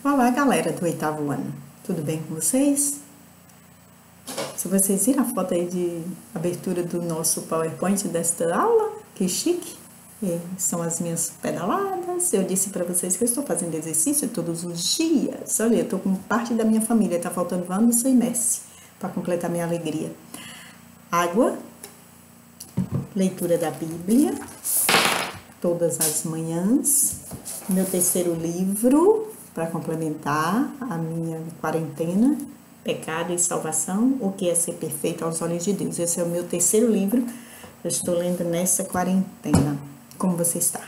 Olá, galera do 8º ano, tudo bem com vocês? Se vocês viram a foto aí de abertura do nosso PowerPoint desta aula, que chique! São as minhas pedaladas. Eu disse para vocês que eu estou fazendo exercício todos os dias. Olha, eu estou com parte da minha família, tá faltando Wanderson e Messi para completar minha alegria. Água, leitura da Bíblia, todas as manhãs, meu terceiro livro para complementar a minha quarentena, Pecado e Salvação, o que é ser perfeito aos olhos de Deus. Esse é o meu terceiro livro, eu estou lendo nessa quarentena. Como você está?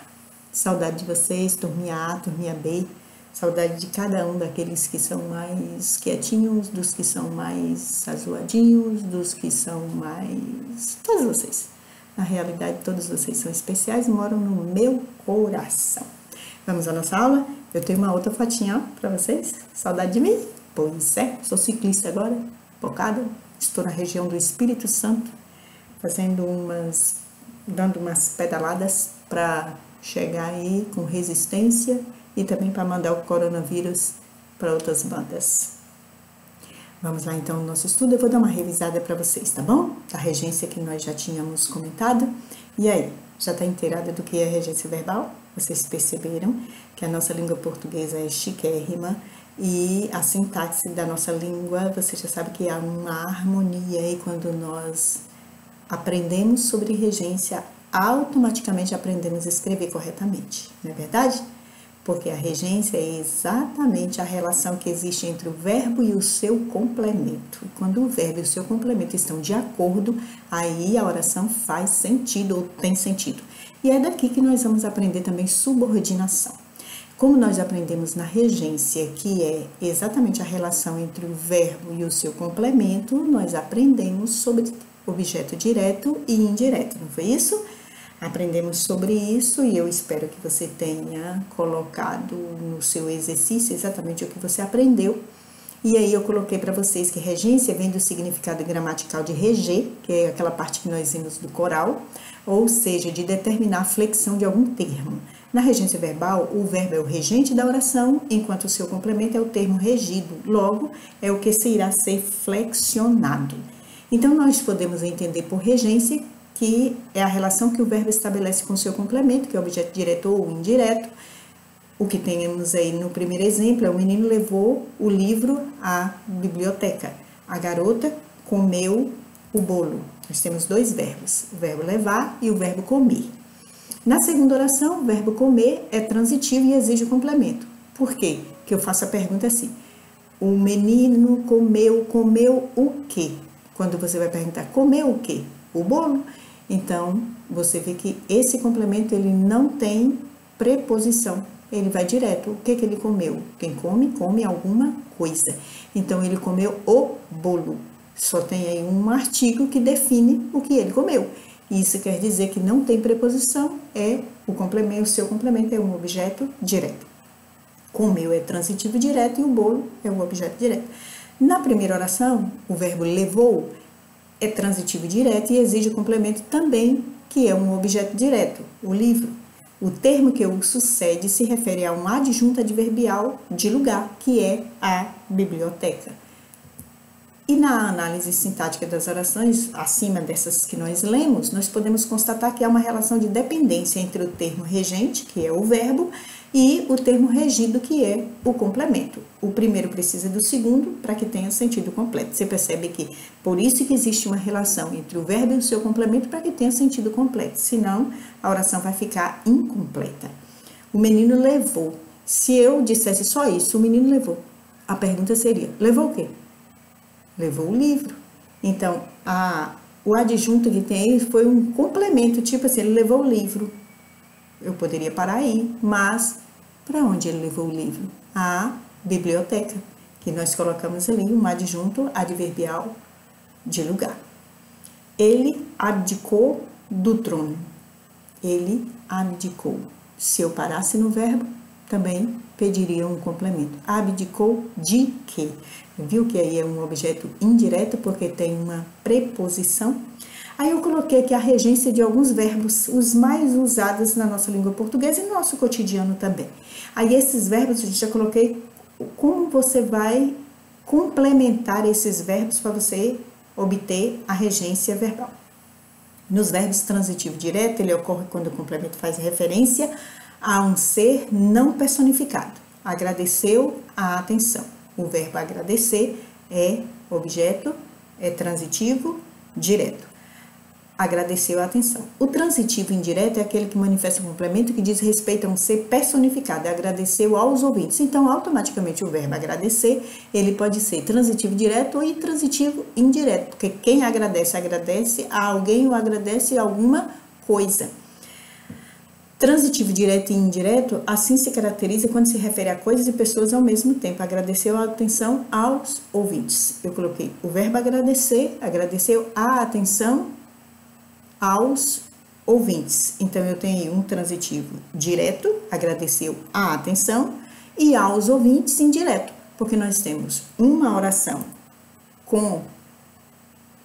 Saudade de vocês, turminha A, turminha B, saudade de cada um daqueles que são mais quietinhos, dos que são mais azoadinhos, dos que são mais... todos vocês. Na realidade, todos vocês são especiais e moram no meu coração. Vamos à nossa aula? Eu tenho uma outra fotinha para vocês. Saudade de mim? Pois é, sou ciclista agora, focada. Estou na região do Espírito Santo, dando umas pedaladas para chegar aí com resistência e também para mandar o coronavírus para outras bandas. Vamos lá então no nosso estudo. Eu vou dar uma revisada para vocês, tá bom? Da regência que nós já tínhamos comentado. E aí, já está inteirada do que é regência verbal? Vocês perceberam que a nossa língua portuguesa é chiquérrima e a sintaxe da nossa língua, você já sabe que há uma harmonia aí quando nós aprendemos sobre regência, automaticamente aprendemos a escrever corretamente, não é verdade? Porque a regência é exatamente a relação que existe entre o verbo e o seu complemento. E quando o verbo e o seu complemento estão de acordo, aí a oração faz sentido ou tem sentido. E é daqui que nós vamos aprender também subordinação. Como nós aprendemos na regência, que é exatamente a relação entre o verbo e o seu complemento, nós aprendemos sobre objeto direto e indireto, não foi isso? Aprendemos sobre isso e eu espero que você tenha colocado no seu exercício exatamente o que você aprendeu. E aí eu coloquei para vocês que regência vem do significado gramatical de reger, que é aquela parte que nós vimos do coral, ou seja, de determinar a flexão de algum termo. Na regência verbal, o verbo é o regente da oração, enquanto o seu complemento é o termo regido, logo é o que irá ser flexionado. Então, nós podemos entender por regência que é a relação que o verbo estabelece com o seu complemento, que é objeto direto ou indireto. O que temos aí no primeiro exemplo é o menino levou o livro à biblioteca. A garota comeu o bolo. Nós temos dois verbos, o verbo levar e o verbo comer. Na segunda oração, o verbo comer é transitivo e exige o complemento. Por quê? Que eu faço a pergunta assim, o menino comeu o quê? Quando você vai perguntar, comeu o quê? O bolo. Então, você vê que esse complemento, ele não tem preposição. Ele vai direto. O que ele comeu? Quem come, come alguma coisa. Então, ele comeu o bolo. Só tem aí um artigo que define o que ele comeu. Isso quer dizer que não tem preposição, é o complemento, o seu complemento é um objeto direto. Comeu é transitivo direto e o bolo é um objeto direto. Na primeira oração, o verbo levou é transitivo direto e exige o complemento também, que é um objeto direto, o livro. O termo que o sucede se refere a um adjunto adverbial de lugar, que é a biblioteca. E na análise sintática das orações, acima dessas que nós lemos, nós podemos constatar que há uma relação de dependência entre o termo regente, que é o verbo, e o termo regido, que é o complemento. O primeiro precisa do segundo para que tenha sentido completo. Você percebe que por isso que existe uma relação entre o verbo e o seu complemento para que tenha sentido completo, senão a oração vai ficar incompleta. O menino levou. Se eu dissesse só isso, o menino levou, a pergunta seria, levou o quê? Levou o livro. Então, o adjunto que tem aí foi um complemento, tipo assim, ele levou o livro. Eu poderia parar aí, mas para onde ele levou o livro? A biblioteca, que nós colocamos ali um adjunto adverbial de lugar. Ele abdicou do trono. Ele abdicou. Se eu parasse no verbo, também pediria um complemento. Abdicou de quê? Viu que aí é um objeto indireto porque tem uma preposição? Aí eu coloquei aqui a regência de alguns verbos, os mais usados na nossa língua portuguesa e no nosso cotidiano também. Aí esses verbos eu já coloquei como você vai complementar esses verbos para você obter a regência verbal. Nos verbos transitivo direto, ele ocorre quando o complemento faz referência a um ser não personificado. Agradeceu a atenção. O verbo agradecer é objeto, é transitivo direto. Agradeceu a atenção. O transitivo indireto é aquele que manifesta o complemento que diz respeito a um ser personificado, agradeceu aos ouvintes. Então, automaticamente, o verbo agradecer, ele pode ser transitivo direto ou intransitivo indireto, porque quem agradece, agradece a alguém ou agradece a alguma coisa. Transitivo direto e indireto, assim se caracteriza quando se refere a coisas e pessoas ao mesmo tempo. Agradeceu a atenção aos ouvintes. Eu coloquei o verbo agradecer, agradeceu a atenção aos ouvintes. Então, eu tenho um transitivo direto, agradeceu a atenção, e aos ouvintes indireto, porque nós temos uma oração com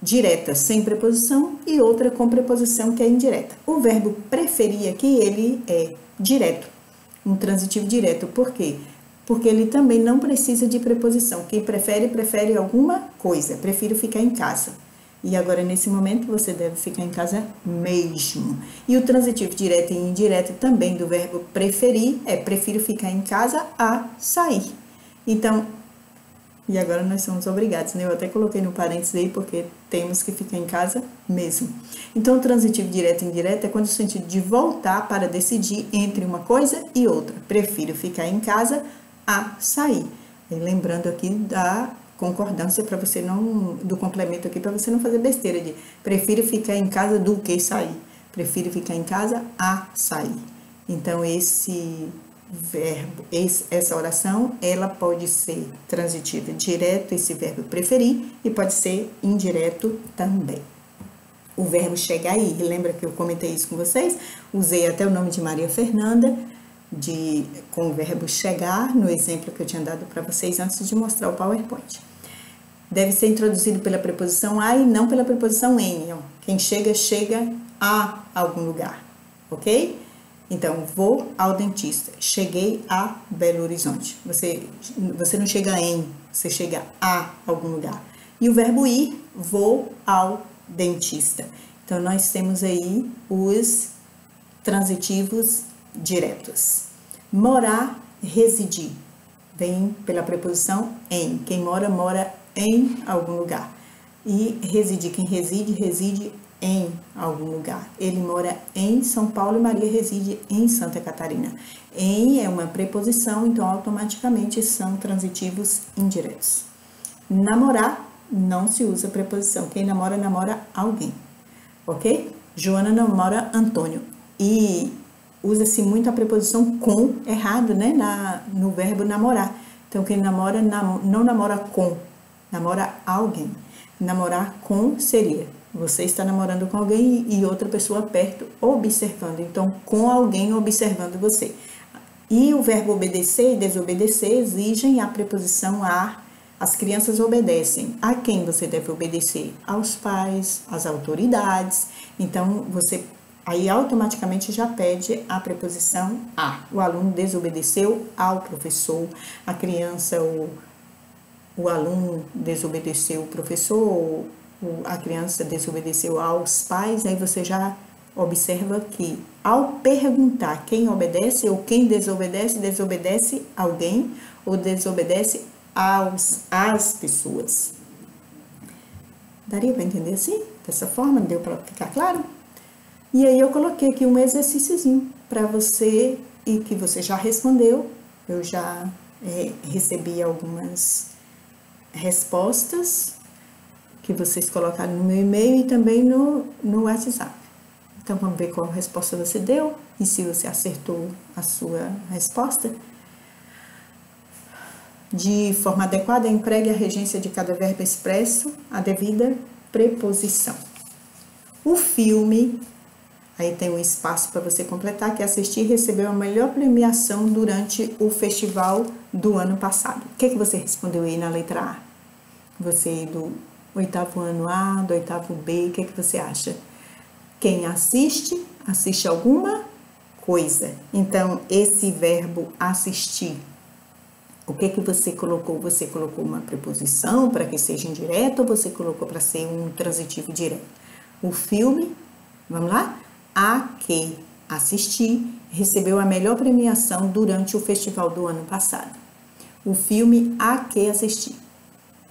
direta sem preposição e outra com preposição que é indireta. O verbo preferir aqui, ele é direto, um transitivo direto. Por quê? Porque ele também não precisa de preposição. Quem prefere, prefere alguma coisa. Prefiro ficar em casa. E agora, nesse momento, você deve ficar em casa mesmo. E o transitivo direto e indireto também do verbo preferir é prefiro ficar em casa a sair. Então, e agora nós somos obrigados, né? Eu até coloquei no parênteses aí porque temos que ficar em casa mesmo. Então, o transitivo direto e indireto é quando o sentido de voltar para decidir entre uma coisa e outra. Prefiro ficar em casa a sair. E lembrando aqui da concordância para você não, do complemento aqui para você não fazer besteira de prefiro ficar em casa do que sair. Prefiro ficar em casa a sair. Então, esse verbo, essa oração, ela pode ser transitiva direto, esse verbo preferir, e pode ser indireto também. O verbo chegar aí, lembra que eu comentei isso com vocês? Usei até o nome de Maria Fernanda, com o verbo chegar, no exemplo que eu tinha dado para vocês antes de mostrar o PowerPoint. Deve ser introduzido pela preposição a e não pela preposição em. Ó. Quem chega, chega a algum lugar, ok? Então, vou ao dentista. Cheguei a Belo Horizonte. Você não chega em, você chega a algum lugar. E o verbo ir, vou ao dentista. Então, nós temos aí os transitivos diretos. Morar, residir. Vem pela preposição em. Quem mora, mora em algum lugar. E residir, quem reside, reside em algum lugar. Ele mora em São Paulo e Maria reside em Santa Catarina. Em é uma preposição, então automaticamente são transitivos indiretos. Namorar, não se usa preposição. Quem namora, namora alguém. Ok? Joana namora Antônio. E usa-se muito a preposição com, errado, né? No verbo namorar. Então, quem namora, não namora com, namora alguém. Namorar com seria você está namorando com alguém e outra pessoa perto observando. Então, com alguém observando você. E o verbo obedecer e desobedecer exigem a preposição a. As crianças obedecem. A quem você deve obedecer? Aos pais, às autoridades. Então, você aí automaticamente já pede a preposição a. O aluno desobedeceu ao professor. A criança, o aluno desobedeceu o professor, a criança desobedeceu aos pais, aí você já observa que ao perguntar quem obedece ou quem desobedece, desobedece alguém ou desobedece às pessoas. Daria para entender assim? Dessa forma? Deu para ficar claro? E aí eu coloquei aqui um exercíciozinho para você e que você já respondeu. Eu já recebi algumas respostas que vocês colocaram no meu e-mail e também no WhatsApp. Então, vamos ver qual resposta você deu e se você acertou a sua resposta. De forma adequada, empregue a regência de cada verbo expresso, a devida preposição. O filme, aí tem um espaço para você completar, que assistir recebeu a melhor premiação durante o festival do ano passado. O que você respondeu aí na letra A? Você do 8º ano A, do 8º B, o que você acha? Quem assiste, assiste alguma coisa. Então, esse verbo assistir, O que você colocou? Você colocou uma preposição para que seja indireta ou você colocou para ser um transitivo direto? O filme, vamos lá? A que assisti recebeu a melhor premiação durante o festival do ano passado. O filme a que assisti.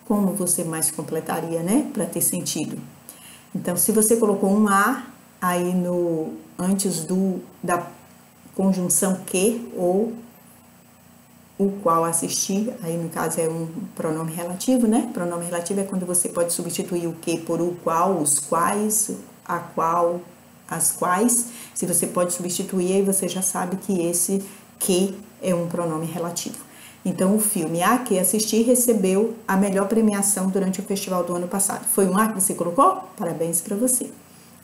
Como você mais completaria, né? Para ter sentido. Então, se você colocou um a aí antes da conjunção que ou o qual assistir, aí no caso é um pronome relativo, né? Pronome relativo é quando você pode substituir o que por o qual, os quais, a qual, as quais. Se você pode substituir, aí você já sabe que esse que é um pronome relativo. Então, o filme a que assisti recebeu a melhor premiação durante o festival do ano passado. Foi um a que você colocou? Parabéns para você.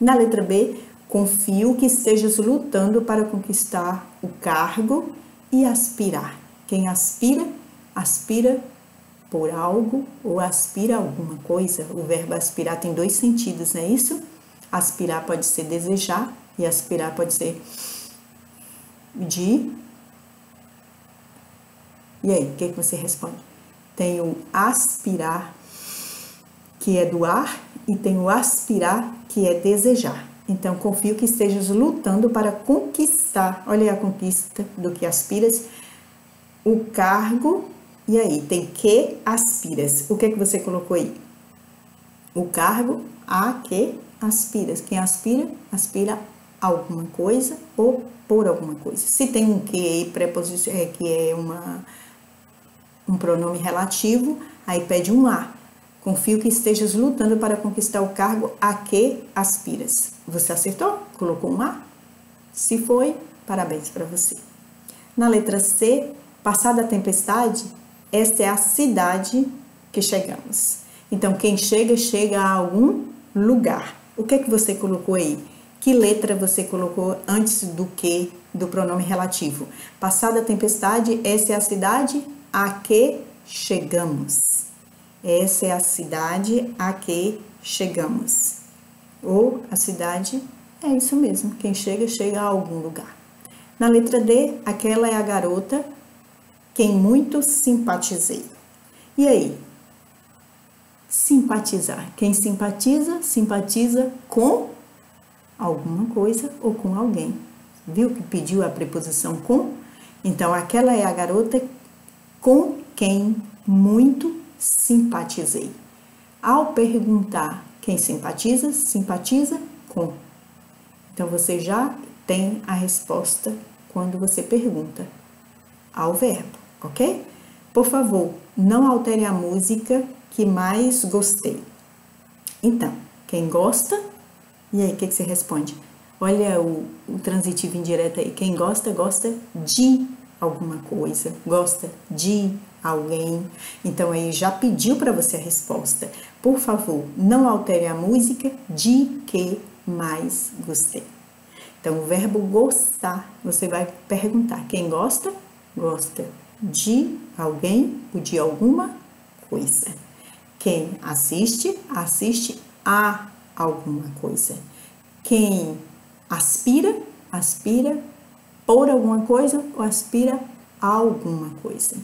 Na letra B, confio que estejas lutando para conquistar o cargo e aspirar. Quem aspira, aspira por algo ou aspira a alguma coisa. O verbo aspirar tem dois sentidos, não é isso? Aspirar pode ser desejar e aspirar pode ser de... E aí, o que você responde? Tem o aspirar, que é do ar, e tem o aspirar, que é desejar. Então, confio que estejas lutando para conquistar, olha a conquista do que aspiras, o cargo, e aí, tem que aspiras. O que você colocou aí? O cargo a que aspiras. Quem aspira, aspira a alguma coisa ou por alguma coisa. Se tem um que aí, que é um pronome relativo, aí pede um a. Confio que estejas lutando para conquistar o cargo a que aspiras. Você acertou? Colocou um a? Se foi, parabéns para você. Na letra C, passada a tempestade, esta é a cidade que chegamos. Então, quem chega, chega a algum lugar. O que você colocou aí? Que letra você colocou antes do que do pronome relativo? Passada a tempestade, essa é a cidade a que chegamos. Essa é a cidade a que chegamos. Ou a cidade, é isso mesmo, quem chega, chega a algum lugar. Na letra D, aquela é a garota quem muito simpatizei. E aí? Simpatizar. Quem simpatiza, simpatiza com alguma coisa ou com alguém. Viu que pediu a preposição com? Então, aquela é a garota com quem muito simpatizei. Ao perguntar quem simpatiza, simpatiza com. Então, você já tem a resposta quando você pergunta ao verbo, ok? Por favor, não altere a música que mais gostei. Então, quem gosta, e aí, o que você responde? Olha o transitivo indireto aí. Quem gosta, gosta de alguma coisa, gosta de alguém. Então, aí já pediu para você a resposta. Por favor, não altere a música de que mais gostei. Então, o verbo gostar, você vai perguntar. Quem gosta, gosta de alguém ou de alguma coisa. Quem assiste, assiste a alguma coisa. Quem aspira, aspira por alguma coisa ou aspira a alguma coisa.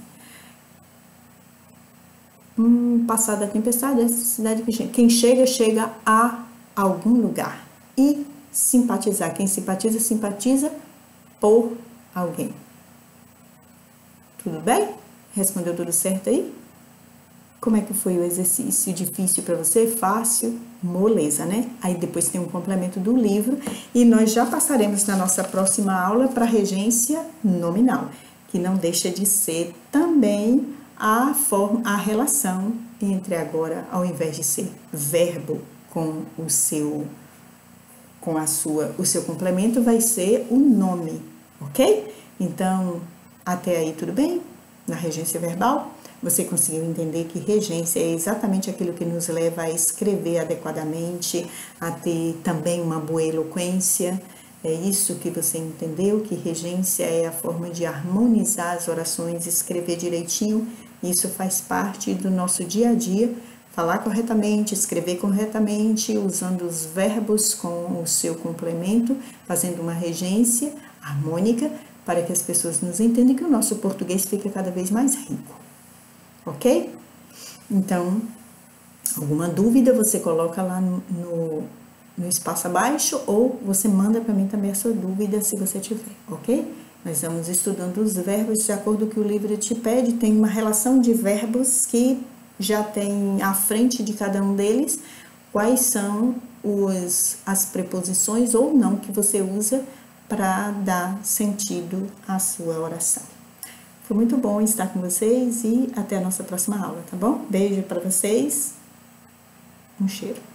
Passada a tempestade, essa cidade que chega. Quem chega, chega a algum lugar. E simpatizar. Quem simpatiza, simpatiza por alguém. Tudo bem? Respondeu tudo certo aí? Como é que foi o exercício? Difícil para você? Fácil? Moleza, né? Aí depois tem um complemento do livro e nós já passaremos na nossa próxima aula para regência nominal, que não deixa de ser também a relação entre agora, ao invés de ser verbo com o seu complemento, vai ser o nome, ok? Então, até aí tudo bem? Na regência verbal, você conseguiu entender que regência é exatamente aquilo que nos leva a escrever adequadamente, a ter também uma boa eloquência. É isso que você entendeu, que regência é a forma de harmonizar as orações, escrever direitinho. Isso faz parte do nosso dia a dia, falar corretamente, escrever corretamente, usando os verbos com o seu complemento, fazendo uma regência harmônica, para que as pessoas nos entendam e que o nosso português fique cada vez mais rico, ok? Então, alguma dúvida você coloca lá no espaço abaixo ou você manda para mim também a sua dúvida se você tiver, ok? Nós vamos estudando os verbos de acordo com o que o livro te pede. Tem uma relação de verbos que já tem à frente de cada um deles quais são as preposições ou não que você usa para dar sentido à sua oração. Foi muito bom estar com vocês e até a nossa próxima aula, tá bom? Beijo para vocês, um cheiro.